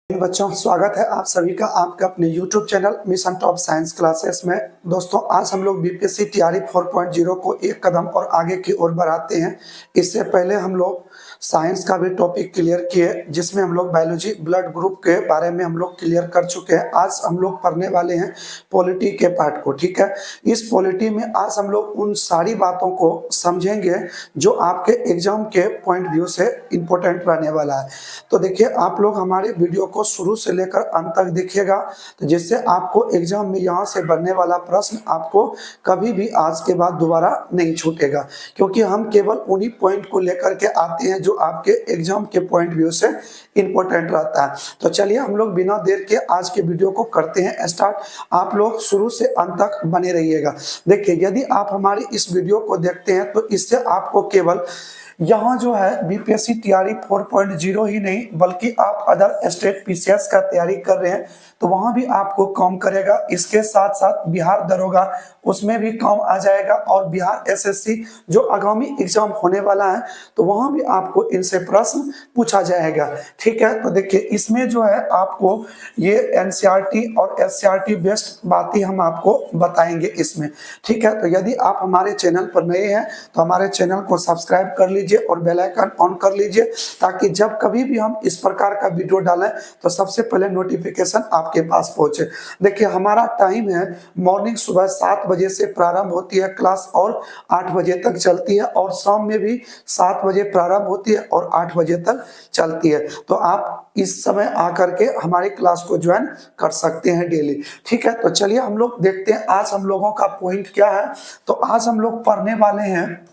बच्चों, स्वागत है आप सभी का आपके अपने YouTube channel mission top science classes में। दोस्तों, आज हम लोग बीपीएससी तैयारी 4.0 को एक कदम और आगे की ओर बढ़ाते हैं। इससे पहले हम लोग साइंस का भी टॉपिक क्लियर किए, जिसमें हम लोग बायोलॉजी ब्लड ग्रुप के बारे में हम लोग क्लियर कर चुके हैं। आज हम लोग पढ़ने वाले हैं पॉलिटी के पार्ट को। ठीक है, इस पॉलिटी में आज हम लोग उन सारी बातों को समझेंगे जो आपके एग्जाम के पॉइंट व्यू से इंपॉर्टेंट रहने वाला है। तो देखिए, आप लोग हमारे वीडियो को शुरू से लेकर अंत तक देखिएगा, तो जिससे आपको एग्जाम में यहाँ से बनने वाला प्रश्न आपको कभी भी आज के बाद दोबारा नहीं छूटेगा, क्योंकि हम केवल उन्हीं पॉइंट को लेकर के आते हैं जो आपके एग्जाम के पॉइंट व्यू से इंपॉर्टेंट रहता है। तो चलिए हम लोग बिना देर के आज के वीडियो को करते हैं स्टार्ट। आप लोग शुरू से अंत तक बने रहिएगा। देखिए, यदि आप हमारी इस वीडियो को देखते हैं तो इससे आपको केवल यहाँ जो है बीपीएससी तैयारी 4.0 ही नहीं, बल्कि आप अदर स्टेट पीसीएस का तैयारी कर रहे हैं तो वहां भी आपको काम करेगा। इसके साथ साथ बिहार दरोगा उसमें भी काम आ जाएगा, और बिहार एसएससी जो आगामी एग्जाम होने वाला है तो वहां भी आपको इनसे प्रश्न पूछा जाएगा। ठीक है, तो देखिए इसमें जो है आपको ये एनसीईआरटी और एससीईआरटी बेस्ड बातें हम आपको बताएंगे इसमें। ठीक है, तो यदि आप हमारे चैनल पर नए हैं तो हमारे चैनल को सब्सक्राइब कर लीजिए और बेल आइकन ऑन कर लीजिए, ताकि जब कभी भी हम इस प्रकार का वीडियो डालें तो सबसे पहले नोटिफिकेशन आपके पास पहुंचे। देखिए, हमारा टाइम है मॉर्निंग सुबह 7 बजे से प्रारंभ होती है क्लास और 8 बजे तक चलती है, और शाम में भी 7 बजे प्रारंभ होती है और 8 बजे तक चलती है। तो आप इस समय आकर के हमारी क्लास को ज्वाइन कर सकते हैं डेली। ठीक है, तो चलिए हम लोग देखते हैं आज हम लोगों का पॉइंट क्या है। तो आज हम लोग पढ़ने वाले हैं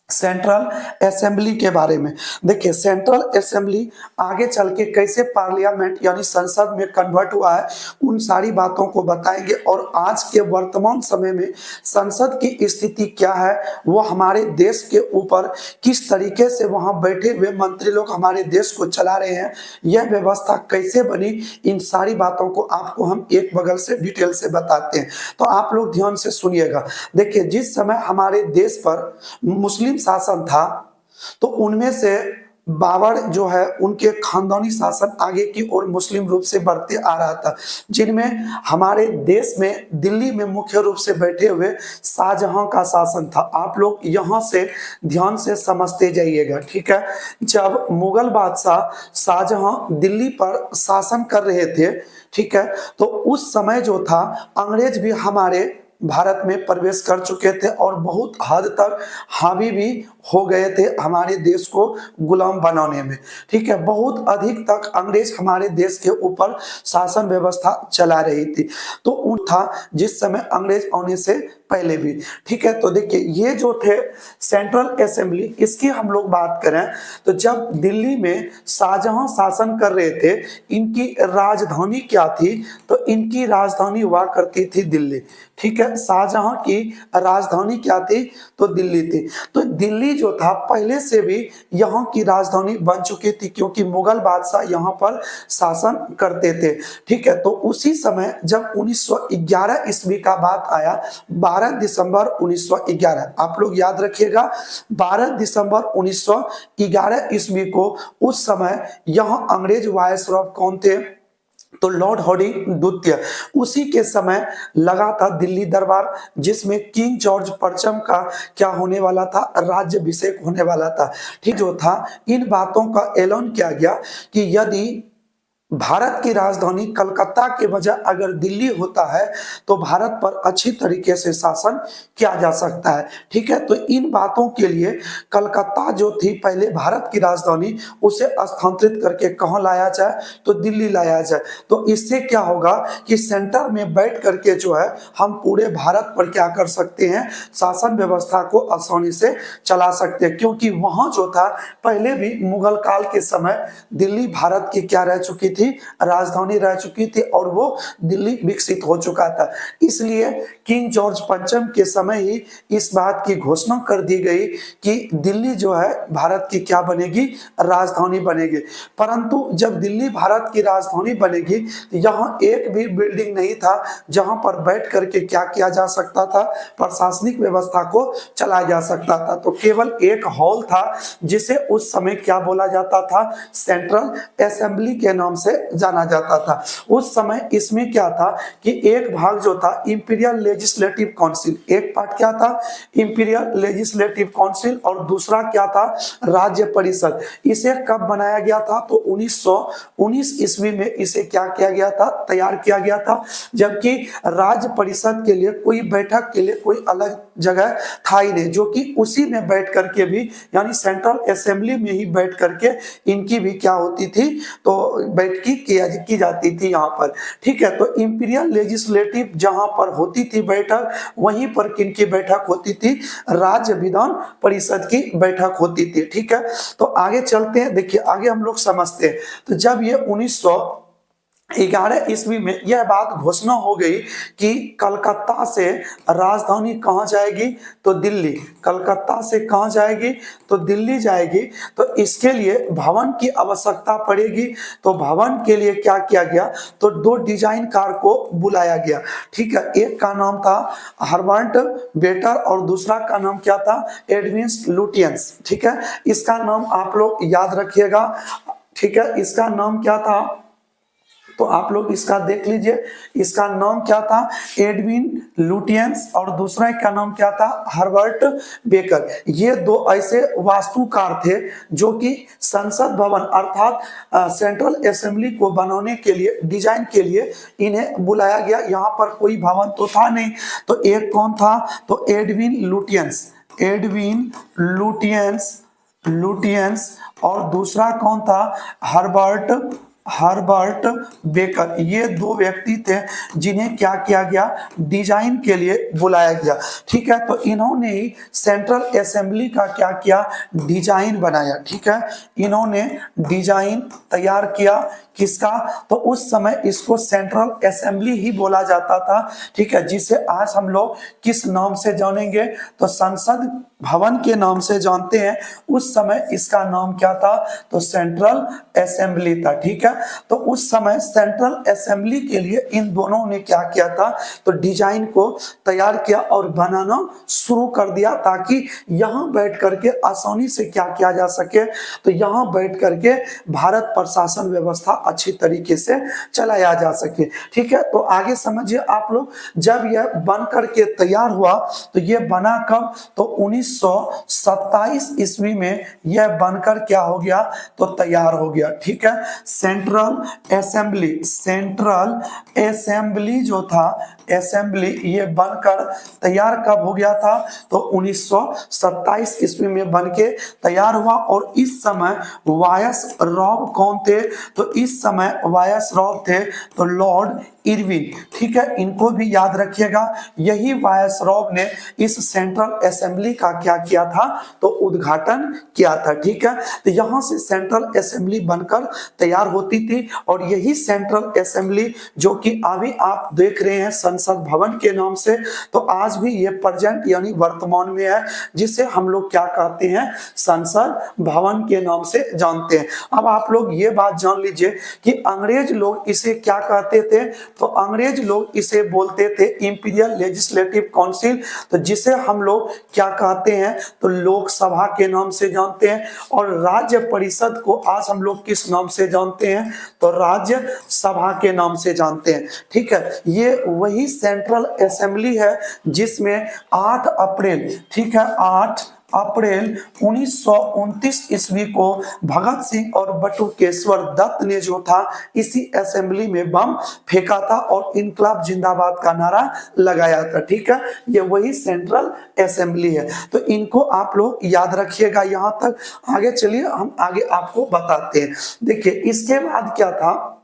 सेंट्रल असेंबली के बारे में। देखिए, सेंट्रल असेंबली आगे चल के कैसे पार्लियामेंट यानी संसद में कन्वर्ट हुआ है, उन सारी बातों को बताएंगे। और आज के वर्तमान समय में संसद की स्थिति क्या है, वो हमारे देश के ऊपर किस तरीके से वहां बैठे हुए मंत्री लोग हमारे देश को चला रहे हैं, यह व्यवस्था कैसे बनी, इन सारी बातों को आपको हम एक बगल से डिटेल से बताते हैं। तो आप लोग ध्यान से सुनिएगा। देखिए, जिस समय हमारे देश पर मुस्लिम शासन था तो उनमें से बाबर जो है उनके खानदानी शासन आगे की ओर मुस्लिम रूप से बढ़ते आ रहा था, जिनमें हमारे देश में दिल्ली में मुख्य रूप से बैठे हुए शाहजहां का शासन था। आप लोग यहां से ध्यान से समझते जाइएगा। ठीक है, जब मुगल बादशाह शाहजहां दिल्ली पर शासन कर रहे थे, ठीक है, तो उस समय जो था अंग्रेज भी हमारे भारत में प्रवेश कर चुके थे और बहुत हद तक हावी भी हो गए थे हमारे देश को गुलाम बनाने में। ठीक है, बहुत अधिक तक अंग्रेज हमारे देश के ऊपर शासन व्यवस्था चला रही थी। तो उन था जिस समय अंग्रेज आने से पहले भी। ठीक है, तो देखिए ये जो थे सेंट्रल असेंबली, इसकी हम लोग बात करें तो जब दिल्ली में शाहजहां शासन कर रहे थे, इनकी राजधानी क्या थी, तो इनकी राजधानी हुआ करती थी दिल्ली। ठीक है, शाहजहां की राजधानी क्या थी, तो दिल्ली थी। तो दिल्ली जो था पहले से भी यहाँ की राजधानी बन चुकी थी, क्योंकि मुगल बादशाह यहाँ पर शासन करते थे। ठीक है, तो उसी समय जब 1911 ईस्वी का बात आया, 12 दिसंबर 1911, आप लोग याद रखिएगा, 12 दिसंबर 1911 ईस्वी को उस समय यहाँ अंग्रेज वायसरॉय कौन थे, तो लॉर्ड हॉडी द्वितीय। उसी के समय लगा था दिल्ली दरबार, जिसमें किंग जॉर्ज पंचम का क्या होने वाला था, राज्याभिषेक होने वाला था। ठीक जो था, इन बातों का ऐलान किया गया कि यदि भारत की राजधानी कलकत्ता के बजाय अगर दिल्ली होता है तो भारत पर अच्छी तरीके से शासन किया जा सकता है। ठीक है, तो इन बातों के लिए कलकत्ता जो थी पहले भारत की राजधानी, उसे स्थानांतरित करके कहां लाया जाए, तो दिल्ली लाया जाए। तो इससे क्या होगा कि सेंटर में बैठ करके जो है हम पूरे भारत पर क्या कर सकते हैं, शासन व्यवस्था को आसानी से चला सकते हैं। क्योंकि वहां जो था पहले भी मुगल काल के समय दिल्ली भारत की क्या रह चुकी थी, राजधानी रह चुकी थी, और वो दिल्ली विकसित हो चुका था। इसलिए किंग जॉर्ज पंचम के समय ही इस बात की घोषणा कर दी गई कि दिल्ली जो है भारत की क्या बनेगी, राजधानी बनेगी। परंतु जब दिल्ली भारत की राजधानी बनेगी तो यहाँ एक भी बिल्डिंग नहीं था जहां पर बैठ करके क्या किया जा सकता था, प्रशासनिक व्यवस्था को चलाया जा सकता था। तो केवल एक हॉल था जिसे उस समय क्या बोला जाता था, सेंट्रल असेंबली के नाम से से जाना जाता था। उस समय इसमें क्या था कि एक भाग जो था इंपीरियल लेजिस्लेटिव काउंसिल, एक पार्ट क्या था इंपीरियल लेजिस्लेटिव काउंसिल और दूसरा क्या था राज्य परिषद। इसे कब बनाया गया था तो 1919 ईस्वी में इसे क्या किया गया था, तैयार किया गया था। जबकि राज्य परिषद के लिए कोई बैठक के लिए कोई अलग जगह था ही नहीं, जो कि उसी में बैठ करके भी यानी सेंट्रल असेंबली में ही बैठ करके इनकी भी क्या होती थी तो बैठकी की जाती थी यहाँ पर। ठीक है, तो इंपीरियल लेजिस्लेटिव जहां पर होती थी बैठक, वहीं पर किनकी बैठक होती थी, राज्य विधान परिषद की बैठक होती थी। ठीक है, तो आगे चलते हैं, देखिए आगे हम लोग समझते हैं। तो जब ये 1911 ईस्वी में यह बात घोषणा हो गई कि कलकत्ता से राजधानी कहाँ जाएगी तो दिल्ली, कलकत्ता से कहाँ जाएगी तो दिल्ली जाएगी, तो इसके लिए भवन की आवश्यकता पड़ेगी। तो भवन के लिए क्या किया गया तो दो डिजाइनकार को बुलाया गया। ठीक है, एक का नाम था हर्बर्ट बेटर और दूसरा का नाम क्या था एडविन लुटियंस। ठीक है, इसका नाम आप लोग याद रखिएगा। ठीक है, इसका नाम क्या था तो आप लोग इसका देख लीजिए, इसका नाम क्या था एडविन लुटियंस और दूसरा का नाम क्या था हर्बर्ट बेकर। ये दो ऐसे वास्तुकार थे जो कि संसद भवन अर्थात सेंट्रल असेंबली को बनाने के लिए डिजाइन के लिए इन्हें बुलाया गया। यहाँ पर कोई भवन तो था नहीं, तो एक कौन था तो एडविन लुटियंस, एडविन लुटियंस और दूसरा कौन था हर्बर्ट बेकर। ये दो व्यक्ति थे जिन्हें क्या किया गया डिजाइन के लिए बुलाया गया। ठीक है, तो इन्होंने ही सेंट्रल असेंबली का क्या किया डिजाइन बनाया। ठीक है, इन्होंने डिजाइन तैयार किया किसका तो उस समय इसको सेंट्रल असेंबली ही बोला जाता था। ठीक है, जिसे आज हम लोग किस नाम से जानेंगे तो संसद भवन के नाम से जानते हैं। उस समय इसका नाम क्या था तो सेंट्रल असेंबली था। ठीक है, तो उस समय सेंट्रल असेंबली के लिए इन दोनों ने क्या किया था तो डिजाइन को तैयार किया और बनाना शुरू कर दिया, ताकि यहां बैठ करके आसानी से क्या किया जा सके तो यहां बैठ करके भारत प्रशासन व्यवस्था अच्छी तरीके से चलाया जा सके। ठीक है, तो आगे समझिए आप लोग, जब यह बन करके तैयार हुआ तो यह बना कब तो 1927 ईस्वी में यह बनकर क्या हो गया तो तैयार हो गया। ठीक है, सेंट्रल असेंबली जो था असेंबली ये बनकर तैयार कब हो गया था तो 1927 ईस्वी में बनके तैयार हुआ। और इस समय वायसरॉय कौन थे तो इस समय वायसरॉय थे तो लॉर्ड इरविन। ठीक है, इनको भी याद रखिएगा, यही वायसरॉय ने इस सेंट्रल असेंबली का क्या किया था तो उद्घाटन किया था। ठीक है, तो यहां से सेंट्रल असेंबली बनकर तैयार होती थी और यही सेंट्रल असेंबली जो कि अभी आप देख रहे हैं संसद भवन के नाम से, तो आज भी ये प्रेजेंट यानी वर्तमान में है, जिसे हम लोग क्या कहते हैं संसद भवन के नाम से जानते हैं। अब आप लोग ये बात जान लीजिए कि अंग्रेज लोग इसे क्या कहते थे तो अंग्रेज लोग इसे बोलते थे इंपीरियल लेजिस्लेटिव काउंसिल, तो जिसे हम लोग क्या कहते हैं तो लोकसभा के नाम से जानते हैं। और राज्य परिषद को आज हम लोग किस नाम से जानते हैं तो राज्य सभा के नाम से जानते हैं। ठीक है, ये वही सेंट्रल असेंबली है जिसमें 8 अप्रैल, ठीक है 8 अप्रैल 1929 ईस्वी को भगत सिंह और बटुकेश्वर दत्त ने जो था इसी असेंबली में बम फेंका था और इनकलाब जिंदाबाद का नारा लगाया था। ठीक है, ये वही सेंट्रल असेंबली है, तो इनको आप लोग याद रखिएगा। यहां तक आगे चलिए हम आगे आपको बताते हैं। देखिए इसके बाद क्या था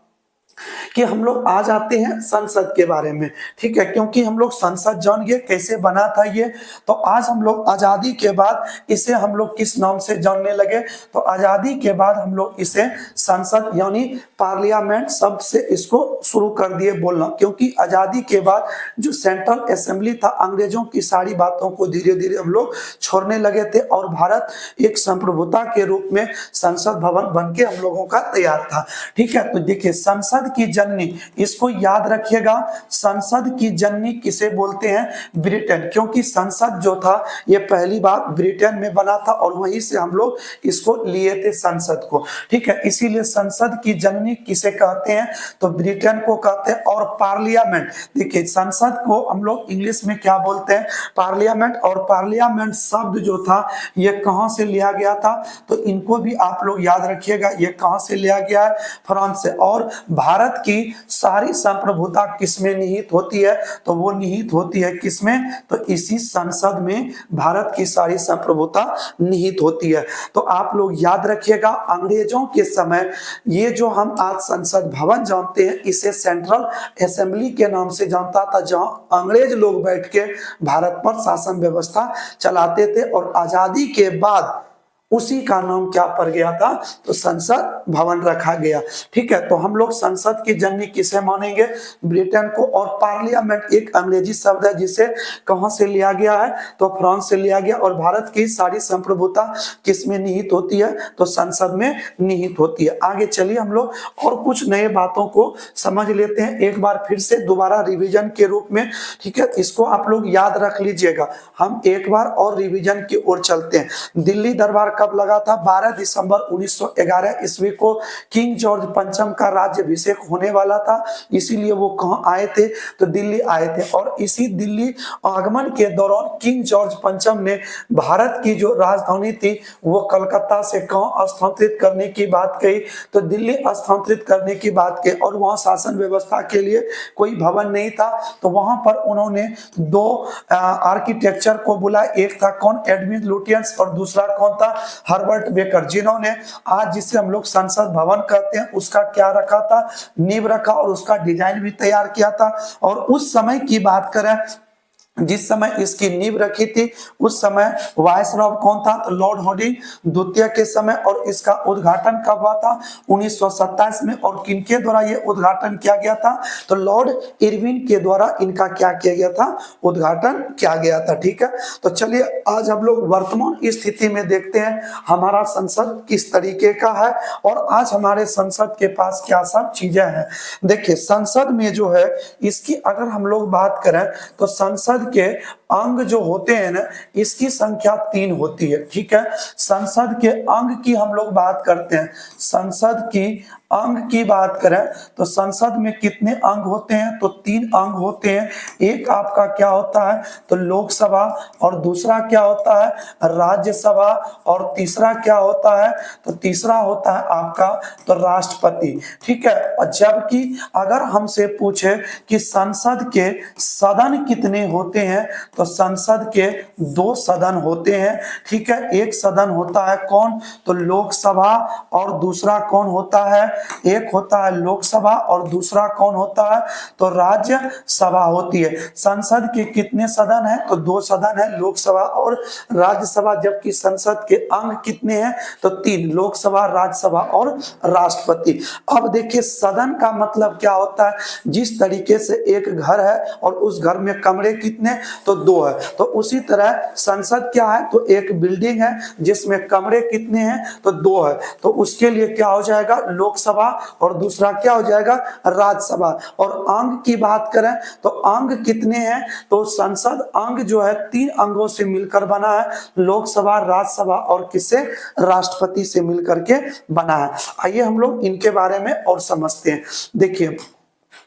कि हम लोग आ जाते हैं संसद के बारे में। ठीक है, क्योंकि हम लोग संसद जान गए कैसे बना था ये, तो आज हम लोग आजादी के बाद इसे हम लोग किस नाम से जानने लगे तो आजादी के बाद हम लोग इसे संसद यानी पार्लियामेंट शब्द से इसको शुरू कर दिए बोलना, क्योंकि आजादी के बाद जो सेंट्रल असेंबली था अंग्रेजों की सारी बातों को धीरे धीरे हम लोग छोड़ने लगे थे और भारत एक संप्रभुता के रूप में संसद भवन बन के हम लोगों का तैयार था। ठीक है, तो देखिए संसद की जननी, इसको याद रखिएगा, संसद की जननी किसे बोलते हैं? ब्रिटेन, क्योंकि संसद जो था ये पहली बार ब्रिटेन में बना था और वहीं से हम लोग इसको लिए थे संसद को, ठीक है। इसीलिए संसद की जननी किसे कहते हैं? तो ब्रिटेन को कहते हैं। और पार्लियामेंट, देखिए संसद को हम लोग इंग्लिश में क्या बोलते हैं? पार्लियामेंट। और पार्लियामेंट शब्द जो था ये कहां से लिया गया था? तो इनको भी आप लोग याद रखिएगा, ये कहां से लिया गया है? फ्रांस से। और भारत की सारी संप्रभुता किसमें निहित होती है? तो वो निहित होती है किसमें? तो इसी संसद में भारत की सारी संप्रभुता निहित होती है। तो आप लोग याद रखिएगा, अंग्रेजों के समय ये जो हम आज संसद भवन जानते हैं इसे सेंट्रल असेंबली के नाम से जानता था, जहां अंग्रेज लोग बैठ के भारत पर शासन व्यवस्था चलाते थे। और आजादी के बाद उसी का नाम क्या पड़ गया था? तो संसद भवन रखा गया, ठीक है। तो हम लोग संसद की जननी किसे मानेंगे? ब्रिटेन को। और पार्लियामेंट एक अंग्रेजी शब्द है जिसे कहां से लिया गया है? तो फ्रांस से लिया गया। और भारत की सारी संप्रभुता किसमें निहित होती है? तो संसद में निहित होती है। आगे चलिए हम लोग और कुछ नए बातों को समझ लेते हैं एक बार फिर से दोबारा रिवीजन के रूप में, ठीक है। इसको आप लोग याद रख लीजिएगा। हम एक बार और रिवीजन की ओर चलते हैं। दिल्ली दरबार कब लगा था? 12 दिसंबर 1911 ईस्वी को किंग जॉर्ज पंचम का राज्याभिषेक होने वाला था, इसीलिए वो कहां आए थे? तो दिल्ली आए थे। और इसी दिल्ली आगमन के दौरान किंग जॉर्ज पंचम ने भारत की जो राजधानी थी वो कलकत्ता से कहां स्थानांतरित करने की बात कही? तो दिल्ली स्थानांतरित करने की बात कही। और वहां शासन व्यवस्था के लिए कोई भवन नहीं था, तो वहां पर उन्होंने दो आर्किटेक्चर को बुलाया। एक था कौन? Edwin Lutyens. और दूसरा कौन था? हर्बर्ट बेकर, जिन्होंने आज जिसे हम लोग संसद भवन कहते हैं उसका क्या रखा था? नींव रखा और उसका डिजाइन भी तैयार किया था। और उस समय की बात करें जिस समय इसकी नींव रखी थी उस समय वायसरॉय कौन था? तो लॉर्ड हॉर्डिंग द्वितीय के समय। और इसका उद्घाटन कब हुआ था? 1927 में। और किनके द्वारा ये उद्घाटन किया गया था? तो लॉर्ड इरविन के द्वारा इनका क्या किया गया था? उद्घाटन किया गया था, ठीक है। तो चलिए आज हम लोग वर्तमान स्थिति में देखते हैं हमारा संसद किस तरीके का है और आज हमारे संसद के पास क्या सब चीजें हैं। देखिए संसद में जो है इसकी अगर हम लोग बात करें तो संसद के अंग जो होते हैं ना इसकी संख्या 3 होती है, ठीक है। संसद के अंग की हम लोग बात करते हैं, संसद की अंग की बात करें तो संसद में कितने अंग होते हैं? तो 3 अंग होते हैं। एक आपका क्या होता है? तो लोकसभा। और दूसरा क्या होता है? राज्यसभा। और तीसरा क्या होता है? तो तीसरा होता है आपका तो राष्ट्रपति, ठीक है। और जबकि अगर हमसे पूछे कि संसद के सदन कितने होते हैं तो संसद के 2 सदन होते हैं, ठीक है। एक सदन होता है कौन? तो लोकसभा। और दूसरा कौन होता है? एक होता है लोकसभा और दूसरा कौन होता है? तो राज्यसभा होती है। संसद के कितने सदन हैं? तो 2 सदन है, लोकसभा और राज्यसभा। जबकि संसद के अंग कितने हैं? तो 3, लोकसभा, राज्यसभा और राष्ट्रपति। अब देखिए सदन का मतलब क्या होता है? जिस तरीके से एक घर है और उस घर में कमरे कितने? तो 2 है। तो उसी तरह संसद क्या है? तो एक बिल्डिंग है जिसमें कमरे कितने हैं? तो 2 है। तो उसके लिए क्या हो जाएगा? लोकसभा और दूसरा क्या हो जाएगा? राज्यसभा। और अंग की बात करें तो अंग कितने हैं? तो संसद अंग जो है 3 अंगों से मिलकर बना है, लोकसभा, राज्यसभा और किससे? राष्ट्रपति से मिलकर के बना है। आइए हम लोग इनके बारे में और समझते हैं। देखिए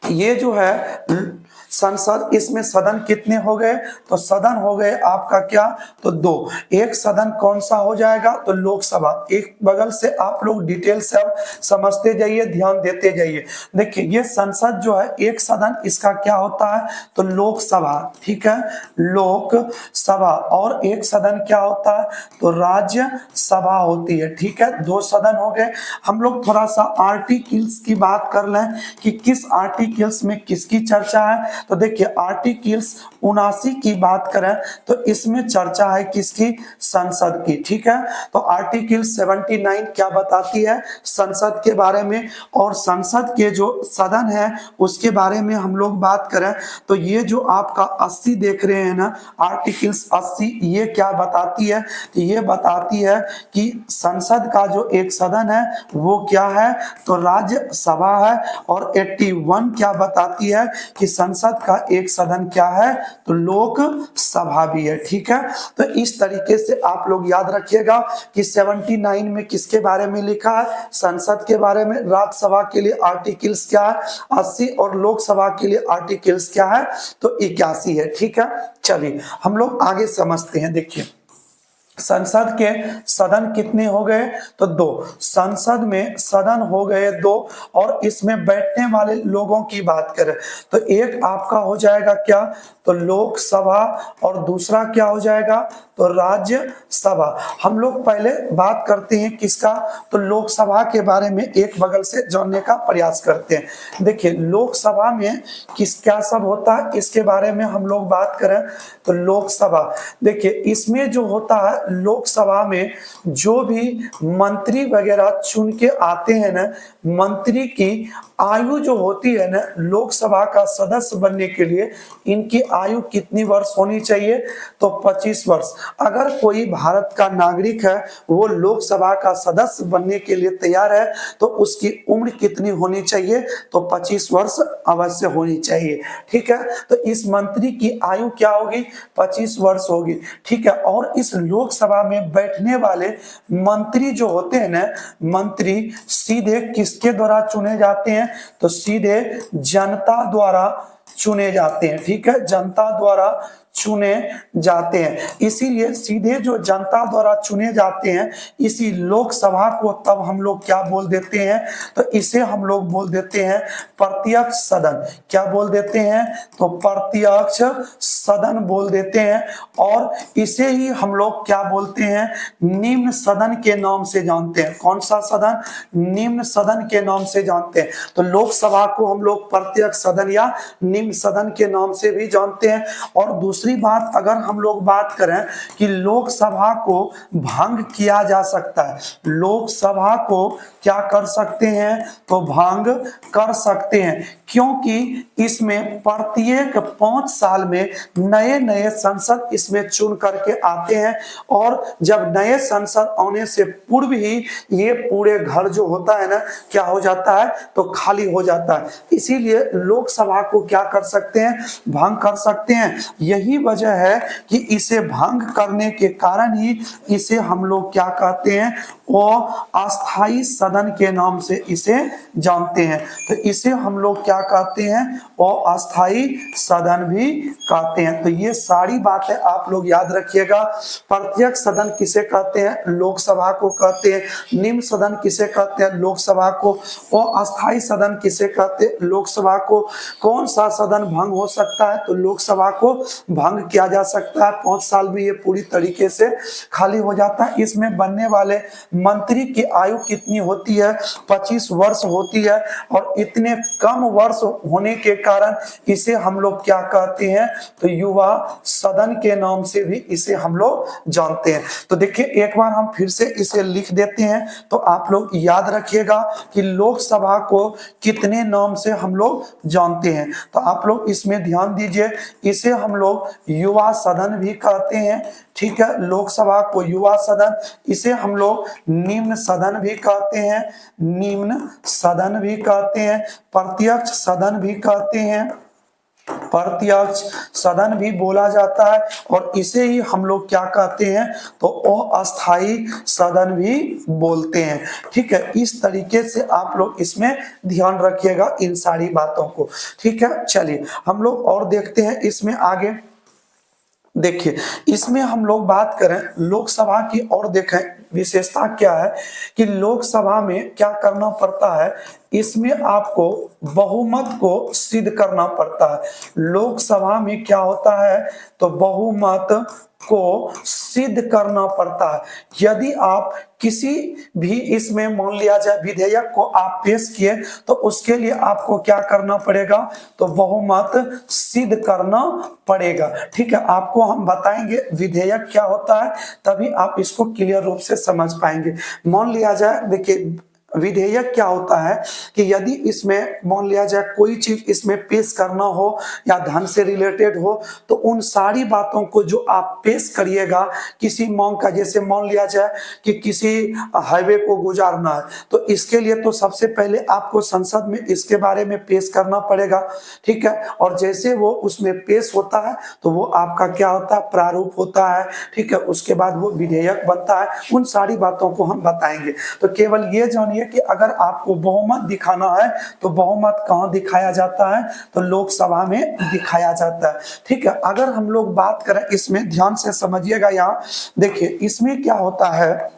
ये जो है संसद, इसमें सदन कितने हो गए? तो सदन हो गए आपका क्या? तो 2। एक सदन कौन सा हो जाएगा? तो लोकसभा। एक बगल से आप लोग डिटेल से अब समझते जाइए, ध्यान देते जाइए। देखिए ये संसद जो है एक सदन इसका क्या होता है? तो लोकसभा, ठीक है, लोकसभा। और एक सदन क्या होता है? तो राज्यसभा होती है, ठीक है। 2 सदन हो गए। हम लोग थोड़ा सा आर्टिकल्स की बात कर लें कि किस आर्टिकल्स में किसकी चर्चा है। तो देखिए आर्टिकल्स 79 की बात करें तो इसमें चर्चा है किसकी, संसद की। ठीक है, तो आर्टिकल 79 क्या बताती है, संसद के बारे में। और संसद के जो सदन है उसके बारे में हम लोग बात करें तो ये जो आपका 80 देख रहे हैं ना, आर्टिकल्स 80, ये क्या बताती है, ये बताती है कि संसद का जो एक सदन है वो क्या है, तो राज्यसभा है। और 81 क्या बताती है कि संसद का एक सदन क्या है, तो लोकसभा भी है। ठीक है, तो इस तरीके से आप लोग याद रखिएगा कि 79 में किसके बारे में लिखा है, संसद के बारे में। राज्यसभा के लिए आर्टिकल्स क्या है, 80, और लोकसभा के लिए आर्टिकल्स क्या है, तो 81 है। ठीक है, चलिए हम लोग आगे समझते हैं। देखिए संसद के सदन कितने हो गए, तो 2। संसद में सदन हो गए 2, और इसमें बैठने वाले लोगों की बात करें तो एक आपका हो जाएगा क्या, तो लोकसभा, और दूसरा क्या हो जाएगा, तो राज्यसभा। हम लोग पहले बात करते हैं किसका, तो लोकसभा के बारे में एक बगल से जानने का प्रयास करते हैं। देखिए लोकसभा में किस क्या सब होता है इसके बारे में हम लोग बात करें तो लोकसभा, देखिए इसमें जो होता है, लोकसभा में जो भी मंत्री वगैरह चुन के आते हैं ना, मंत्री की आयु जो होती है ना, लोकसभा का सदस्य बनने के लिए इनकी आयु कितनी वर्ष होनी चाहिए, तो 25 वर्ष। अगर कोई भारत का नागरिक है वो लोकसभा का सदस्य बनने के लिए तैयार है तो उसकी उम्र कितनी होनी चाहिए, तो 25 वर्ष अवश्य होनी चाहिए। ठीक है, तो इस मंत्री की आयु क्या होगी, 25 वर्ष होगी। ठीक है, और इस लोकसभा में बैठने वाले मंत्री जो होते हैं ना, मंत्री सीधे किसके द्वारा चुने जाते हैं, तो सीधे जनता द्वारा चुने जाते हैं। ठीक है, जनता द्वारा चुने जाते हैं, इसीलिए सीधे जो जनता द्वारा चुने जाते हैं इसी लोकसभा को तब हम लोग क्या बोल देते हैं, तो इसे हम लोग बोल देते हैं प्रत्यक्ष सदन। क्या बोल देते हैं, तो प्रत्यक्ष सदन बोल देते हैं। और इसे ही हम लोग क्या बोलते हैं, निम्न सदन के नाम से जानते हैं। कौन सा सदन, निम्न सदन के नाम से जानते हैं। तो लोकसभा को हम लोग प्रत्यक्ष सदन या निम्न सदन के नाम से भी जानते हैं। और दूसरी बात अगर हम लोग बात करें कि लोकसभा को भंग किया जा सकता है, लोकसभा को क्या कर सकते हैं, तो भंग कर सकते हैं, क्योंकि इसमें प्रत्येक 5 साल में नए नए संसद इसमें चुन करके आते हैं। और जब नए संसद आने से पूर्व ही ये पूरे घर जो होता है ना, क्या हो जाता है, तो खाली हो जाता है। इसीलिए लोकसभा को क्या कर सकते हैं, भंग कर सकते हैं। यही वजह है कि इसे भंग करने के कारण ही इसे हम लोग क्या कहते हैं, वो अस्थाई सदन के नाम से इसे जानते हैं। तो इसे हम लोग क्या कहते हैं, वो अस्थाई सदन भी कहते हैं। तो ये सारी बातें आप लोग याद रखिएगा। प्रत्यक्ष सदन किसे कहते हैं, लोकसभा को कहते हैं। निम्न सदन किसे कहते हैं, लोकसभा को। और अस्थाई सदन किसे कहते हैं, लोकसभा को। कौन सा सदन भंग हो सकता है, तो लोकसभा को भंग किया जा सकता है। 5 साल में ये पूरी तरीके से खाली हो जाता है। इसमें बनने वाले मंत्री की आयु कितनी होती है, 25 वर्ष होती है। और इतने कम वर्ष होने के कारण इसे हम लोग क्या कहते हैं, तो युवा सदन के नाम से भी इसे हम लोग जानते हैं। तो देखिए एक बार हम फिर से इसे लिख देते हैं तो आप लोग याद रखिएगा कि लोकसभा को कितने नाम से हम लोग जानते हैं। तो आप लोग इसमें ध्यान दीजिए, इसे हम लोग युवा सदन भी कहते हैं। ठीक है, लोकसभा को युवा सदन, इसे हम लोग निम्न सदन भी कहते हैं, निम्न सदन भी कहते हैं, प्रत्यक्ष सदन भी कहते हैं, प्रत्यक्ष सदन भी बोला जाता है। और इसे ही हम लोग क्या कहते हैं, तो अस्थाई सदन भी बोलते हैं। ठीक है, इस तरीके से आप लोग इसमें ध्यान रखिएगा इन सारी बातों को। ठीक है, चलिए हम लोग और देखते हैं इसमें आगे। देखिए इसमें हम लोग बात करें लोकसभा की और देखें विशेषता क्या है कि लोकसभा में क्या करना पड़ता है, इसमें आपको बहुमत को सिद्ध करना पड़ता है। लोकसभा में क्या होता है, तो बहुमत को सिद्ध करना पड़ता है। यदि आप किसी भी इसमें मान लिया जाए विधेयक को आप पेश किए तो उसके लिए आपको क्या करना पड़ेगा, तो बहुमत सिद्ध करना पड़ेगा। ठीक है, आपको हम बताएंगे विधेयक क्या होता है, तभी आप इसको क्लियर रूप से समझ पाएंगे। मान लिया जाए, देखिए विधेयक क्या होता है कि यदि इसमें मान लिया जाए कोई चीज इसमें पेश करना हो या धन से रिलेटेड हो, तो उन सारी बातों को जो आप पेश करिएगा किसी मांग का, जैसे मान लिया जाए कि किसी हाईवे को गुजारना है, तो इसके लिए तो सबसे पहले आपको संसद में इसके बारे में पेश करना पड़ेगा। ठीक है, और जैसे वो उसमें पेश होता है तो वो आपका क्या होता है, प्रारूप होता है। ठीक है, उसके बाद वो विधेयक बनता है। उन सारी बातों को हम बताएंगे। तो केवल ये जानिए कि अगर आपको बहुमत दिखाना है तो बहुमत कहां दिखाया जाता है, तो लोकसभा में दिखाया जाता है। ठीक है, अगर हम लोग बात करें इसमें ध्यान से समझिएगा, यहां देखिए इसमें क्या होता है,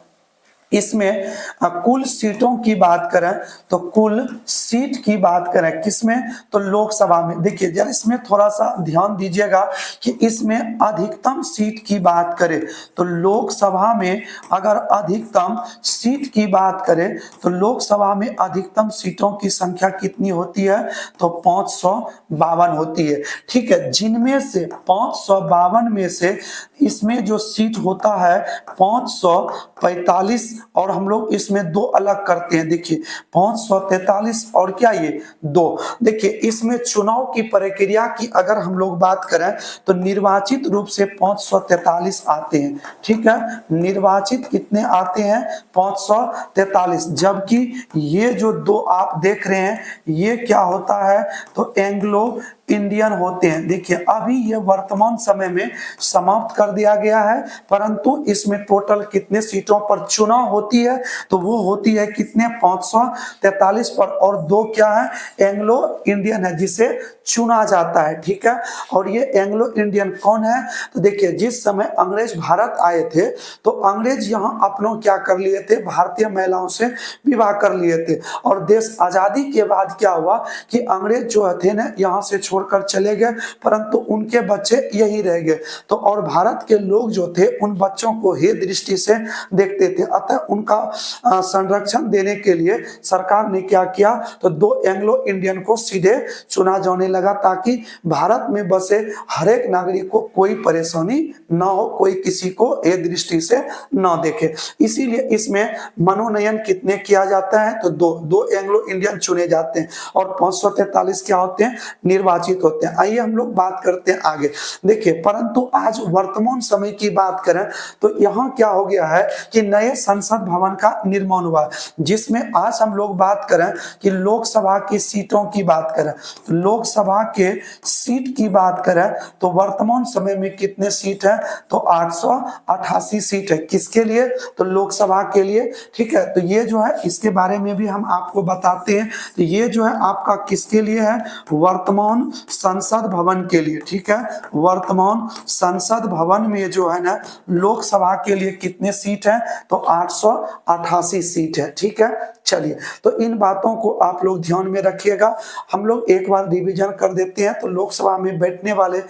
इसमें कुल सीटों की बात करें तो कुल सीट की बात करें किसमें, तो लोकसभा में। देखिए जरा इसमें थोड़ा सा ध्यान दीजिएगा कि इसमें अधिकतम सीट की बात करें तो लोकसभा में अगर अधिकतम सीट की बात करें तो लोकसभा में अधिकतम सीटों की संख्या कितनी होती है, तो 552 होती है। ठीक है, जिनमें से 552 में से इसमें जो सीट होता है 545, और हम लोग इसमें दो अलग करते हैं। देखिए 543 और क्या ये 2। देखिए इसमें चुनाव की प्रक्रिया की अगर हम लोग बात करें तो निर्वाचित रूप से 543 आते हैं। ठीक है, निर्वाचित कितने आते हैं, 543, जबकि ये जो दो आप देख रहे हैं ये क्या होता है, तो एंग्लो इंडियन होते हैं। देखिए अभी ये वर्तमान समय में समाप्त कर दिया गया है, परंतु इसमें टोटल कितने सीटों पर चुनाव होती है, तो वो होती है कितने, 543 पर, और 2 क्या है, एंग्लो इंडियन है जिसे चुना जाता है। ठीक है, और ये एंग्लो इंडियन कौन है, तो देखिए जिस समय अंग्रेज भारत आए थे तो अंग्रेज यहाँ अपनों क्या कर लिए थे, भारतीय महिलाओं से विवाह कर लिए थे, और देश आजादी के बाद क्या हुआ कि अंग्रेज जो थे ना यहाँ से छोड़कर चले गए, परंतु उनके बच्चे यही रह गए। तो और भारत के लोग जो थे उन बच्चों को हे दृष्टि से देखते थे, अतः उनका संरक्षण देने के लिए सरकार ने क्या किया, तो 2 एंग्लो इंडियन को सीधे चुना जाने लगा, ताकि भारत में बसे हर एक नागरिक को कोई परेशानी ना हो, कोई किसी को ये दृष्टि से ना देखे। इसीलिए इसमें मनोनयन कितने किया जाता है, तो 2 एंग्लो इंडियन चुने जाते हैं, और 543 क्या होते हैं, निर्वाचित होते हैं। आइए हम लोग बात करते हैं आगे। देखिए परंतु आज वर्तमान समय की बात करें तो यहाँ क्या हो गया है कि नए संसद भवन का निर्माण हुआ, जिसमें आज हम लोग बात करें कि लोकसभा की सीटों की बात करें, लोकसभा के सीट की बात करें तो वर्तमान समय में कितने सीट है, तो 888 सीट है। किसके लिए, तो लोकसभा के लिए। ठीक है, तो ये जो है इसके बारे में भी हम आपको बताते हैं। तो ये जो है आपका किसके लिए है, वर्तमान संसद भवन के लिए। ठीक है, वर्तमान संसद भवन में जो है ना लोकसभा के लिए कितने सीट है, तो 888 सीट है। ठीक है, चलिए तो इन बातों को आप लोग ध्यान में रखिएगा। हम लोग एक बार रिवीजन कर देते हैं। तो लोकसभा में बैठने वाले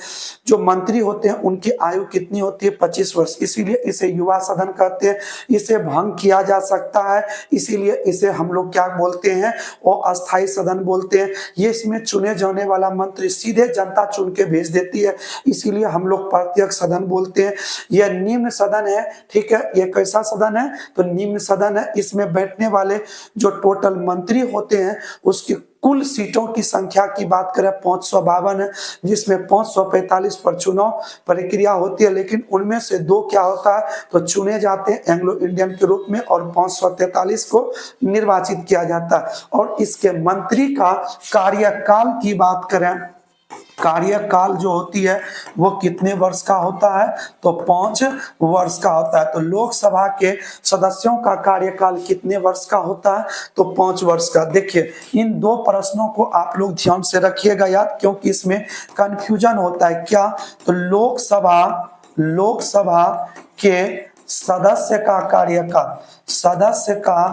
जो मंत्री होते हैं उनकी आयु कितनी होती है, 25 वर्ष, इसीलिए इसे युवा सदन कहते हैं। इसे भंग किया जा सकता है, इसीलिए इसे हम लोग क्या बोलते हैं, वो अस्थायी सदन बोलते हैं। ये इसमें चुने जाने वाला मंत्री सीधे जनता चुन के भेज देती है, इसीलिए हम लोग प्रत्यक्ष सदन बोलते हैं। यह निम्न सदन है। ठीक है, ये कैसा सदन है, तो निम्न सदन है। इसमें बैठने वाले जो टोटल मंत्री होते हैं उसकी कुल सीटों की संख्या की बात करें 552 है, जिसमें 545 पर चुनाव प्रक्रिया होती है, लेकिन उनमें से 2 क्या होता है, तो चुने जाते हैं एंग्लो इंडियन के रूप में, और 543 को निर्वाचित किया जाता है। और इसके मंत्री का कार्यकाल की बात करें, कार्यकाल जो होती है वो कितने वर्ष का होता है, तो 5 वर्ष का होता है। तो लोकसभा के सदस्यों का कार्यकाल कितने वर्ष का होता है, तो 5 वर्ष का। देखिए इन 2 प्रश्नों को आप लोग ध्यान से रखिएगा यार, क्योंकि इसमें कंफ्यूजन होता है। क्या, तो लोकसभा के सदस्य का कार्यकाल, सदस्य का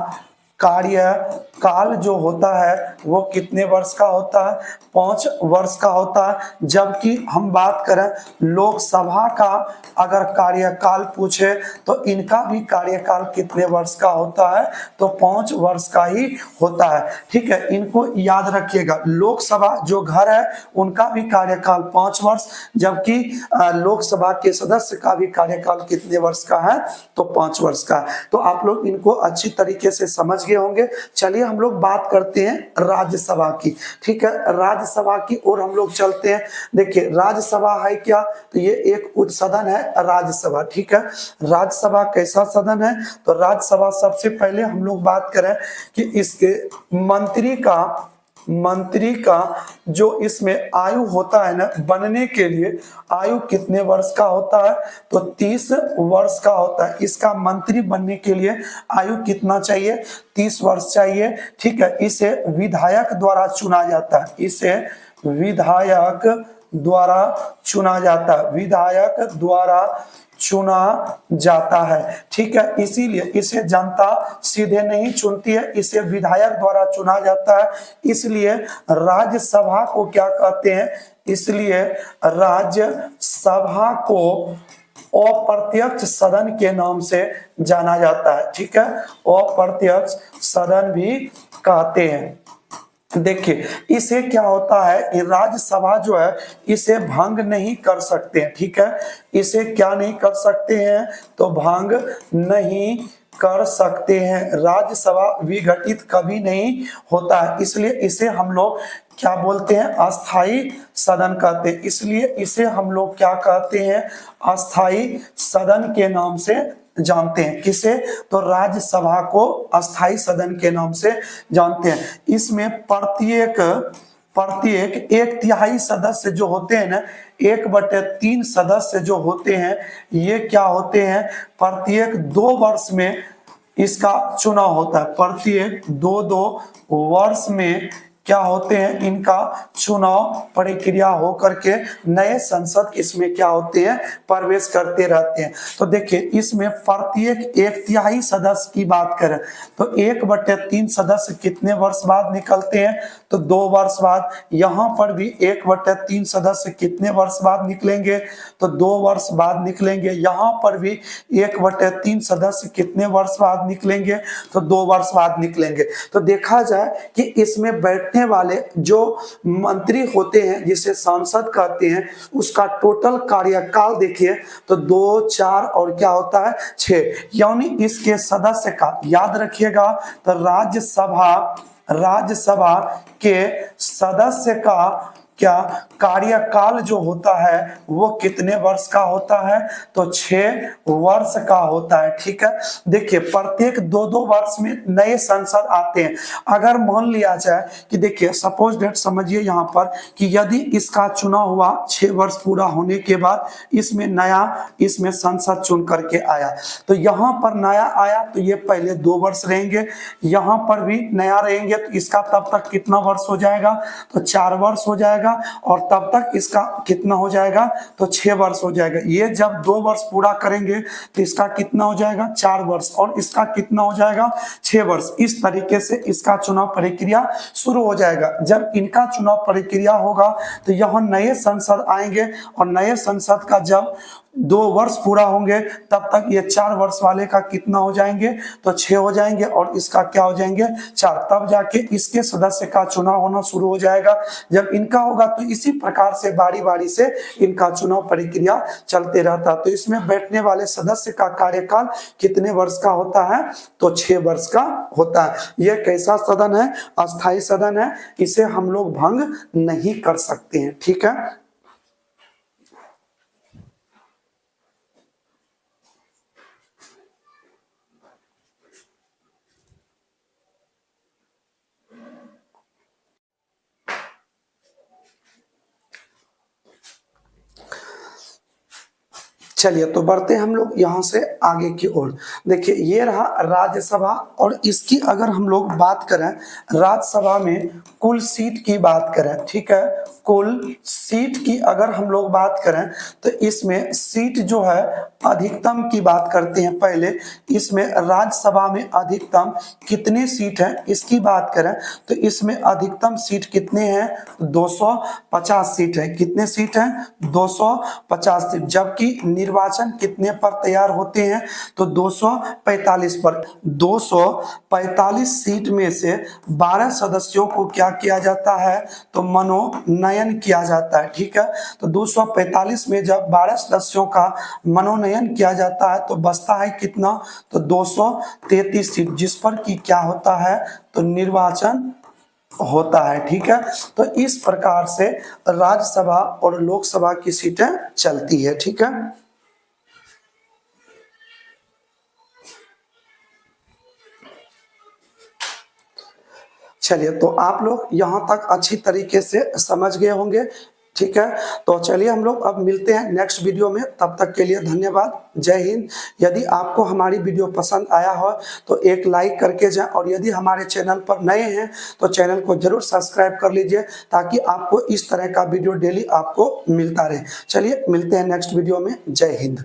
कार्यकाल काल जो होता है वो कितने वर्ष का होता है, 5 वर्ष का होता है। जबकि हम बात करें लोकसभा का, अगर कार्यकाल पूछे तो इनका भी कार्यकाल कितने वर्ष का होता है, तो 5 वर्ष का ही होता है। ठीक है, इनको याद रखिएगा। लोकसभा जो घर है उनका भी कार्यकाल 5 वर्ष, जबकि लोकसभा के सदस्य का भी कार्यकाल कितने वर्ष का है, तो 5 वर्ष का। तो आप लोग इनको अच्छी तरीके से समझ गए होंगे। चलिए हम लोग बात करते हैं राज्यसभा की। ठीक है, राज्यसभा की ओर हम लोग चलते हैं। देखिए राज्यसभा है क्या, तो ये एक उच्च सदन है राज्यसभा। ठीक है, राज्यसभा कैसा सदन है, तो राज्यसभा सबसे पहले हम लोग बात करें कि इसके मंत्री का जो इसमें आयु होता है ना, बनने के लिए आयु कितने वर्ष का होता है, तो 30 वर्ष का होता है। इसका मंत्री बनने के लिए आयु कितना चाहिए, 30 वर्ष चाहिए। ठीक है, इसे विधायक द्वारा चुना जाता है, इसे विधायक द्वारा चुना जाता है, विधायक द्वारा चुना जाता है। ठीक है, इसीलिए इसे जनता सीधे नहीं चुनती है, इसे विधायक द्वारा चुना जाता है। इसलिए राज्यसभा को क्या कहते हैं, इसलिए राज्यसभा को अप्रत्यक्ष सदन के नाम से जाना जाता है। ठीक है, अप्रत्यक्ष सदन भी कहते हैं। देखिए इसे क्या होता है कि राज्यसभा जो है इसे भंग नहीं कर सकते हैं। ठीक है, इसे क्या नहीं कर सकते हैं, तो भंग नहीं कर सकते हैं। राज्यसभा विघटित कभी नहीं होता है, इसलिए इसे हम लोग क्या बोलते हैं, अस्थाई सदन कहते हैं। इसलिए इसे हम लोग क्या कहते हैं, अस्थाई सदन के नाम से जानते हैं। किसे, तो राज्यसभा को अस्थाई सदन के नाम से जानते हैं। इसमें प्रत्येक 1/3 सदस्य जो होते हैं ना, 1/3 सदस्य जो होते हैं, ये क्या होते हैं, प्रत्येक 2 वर्ष में इसका चुनाव होता है। प्रत्येक 2 वर्ष में क्या होते हैं, इनका चुनाव प्रक्रिया होकर के नए संसद इसमें क्या होते हैं, प्रवेश करते रहते हैं। तो देखिए इसमें प्रत्येक 1/3 सदस्य की बात करें तो 1/3 सदस्य कितने वर्ष बाद निकलते हैं, तो 2 वर्ष बाद। यहाँ पर भी 1/3 सदस्य कितने वर्ष बाद निकलेंगे, तो 2 वर्ष बाद निकलेंगे। यहाँ पर भी 1/3 सदस्य कितने वर्ष बाद निकलेंगे, तो 2 वर्ष बाद निकलेंगे। तो देखा जाए कि इसमें बैठने वाले जो मंत्री होते हैं जिसे सांसद कहते हैं, उसका टोटल कार्यकाल देखिए तो 2, 4 और क्या होता है 6, यानी इसके सदस्य का याद रखिएगा। तो राज्यसभा के सदस्य का क्या कार्यकाल जो होता है वो कितने वर्ष का होता है, तो 6 वर्ष का होता है। ठीक है, देखिए प्रत्येक 2 वर्ष में नए सांसद आते हैं। अगर मान लिया जाए कि देखिए सपोज डेट समझिए यहाँ पर कि यदि इसका चुनाव हुआ 6 वर्ष पूरा होने के बाद, इसमें सांसद चुन करके आया, तो यहाँ पर नया आया तो ये पहले 2 वर्ष रहेंगे, यहाँ पर भी नया रहेंगे तो इसका तब तक कितना वर्ष हो जाएगा, तो 4 वर्ष हो जाएगा। और तब तक इसका कितना हो जाएगा, तो 6 वर्ष हो जाएगा। ये जब 2 वर्ष पूरा करेंगे तो इसका कितना हो जाएगा, 4 वर्ष, और इसका कितना हो जाएगा, 6 वर्ष। इस तरीके से इसका चुनाव प्रक्रिया शुरू हो जाएगा। जब इनका चुनाव प्रक्रिया होगा तो यहाँ नए संसद आएंगे, और नए संसद का जब 2 वर्ष पूरा होंगे तब तक ये 4 वर्ष वाले का कितना हो जाएंगे, तो 6 हो जाएंगे, और इसका क्या हो जाएंगे, 4। तब जाके इसके सदस्य का चुनाव होना शुरू हो जाएगा। जब इनका होगा तो इसी प्रकार से बारी बारी से इनका चुनाव प्रक्रिया चलते रहता। तो इसमें बैठने वाले सदस्य का कार्यकाल कितने वर्ष का होता है, तो 6 वर्ष का होता है। यह कैसा सदन है, अस्थाई सदन है, इसे हम लोग भंग नहीं कर सकते हैं। ठीक है, चलिए तो बढ़ते हैं हम लोग यहाँ से आगे की ओर। देखिए ये रहा राज्यसभा, और इसकी अगर हम लोग बात करें, राज्यसभा में कुल सीट की बात करें, ठीक है, कुल सीट की अगर हम लोग बात करें तो इसमें सीट जो है अधिकतम की बात करते हैं। पहले इसमें राज्यसभा में अधिकतम कितने सीट हैं इसकी बात करें तो इसमें अधिकतम सीट कितने हैं, 250 सीट है। कितने सीट हैं, 250 सीट। जबकि निर्वाचन कितने पर तैयार होते हैं तो 245 पर। 245 सीट में से 12 सदस्यों को क्या किया जाता है तो मनोनयन किया जाता है, ठीक है। तो 245 में जब 12 सदस्यों का मनोनयन किया जाता है तो बचता है कितना, तो 233 सीट, जिस पर कि क्या होता है तो निर्वाचन होता है, ठीक है। तो इस प्रकार से राज्यसभा और लोकसभा की सीटें चलती है, ठीक है। चलिए तो आप लोग यहाँ तक अच्छी तरीके से समझ गए होंगे, ठीक है। तो चलिए हम लोग अब मिलते हैं नेक्स्ट वीडियो में, तब तक के लिए धन्यवाद, जय हिंद। यदि आपको हमारी वीडियो पसंद आया हो तो एक लाइक करके जाएं, और यदि हमारे चैनल पर नए हैं तो चैनल को जरूर सब्सक्राइब कर लीजिए ताकि आपको इस तरह का वीडियो डेली आपको मिलता रहे। चलिए मिलते हैं नेक्स्ट वीडियो में, जय हिंद।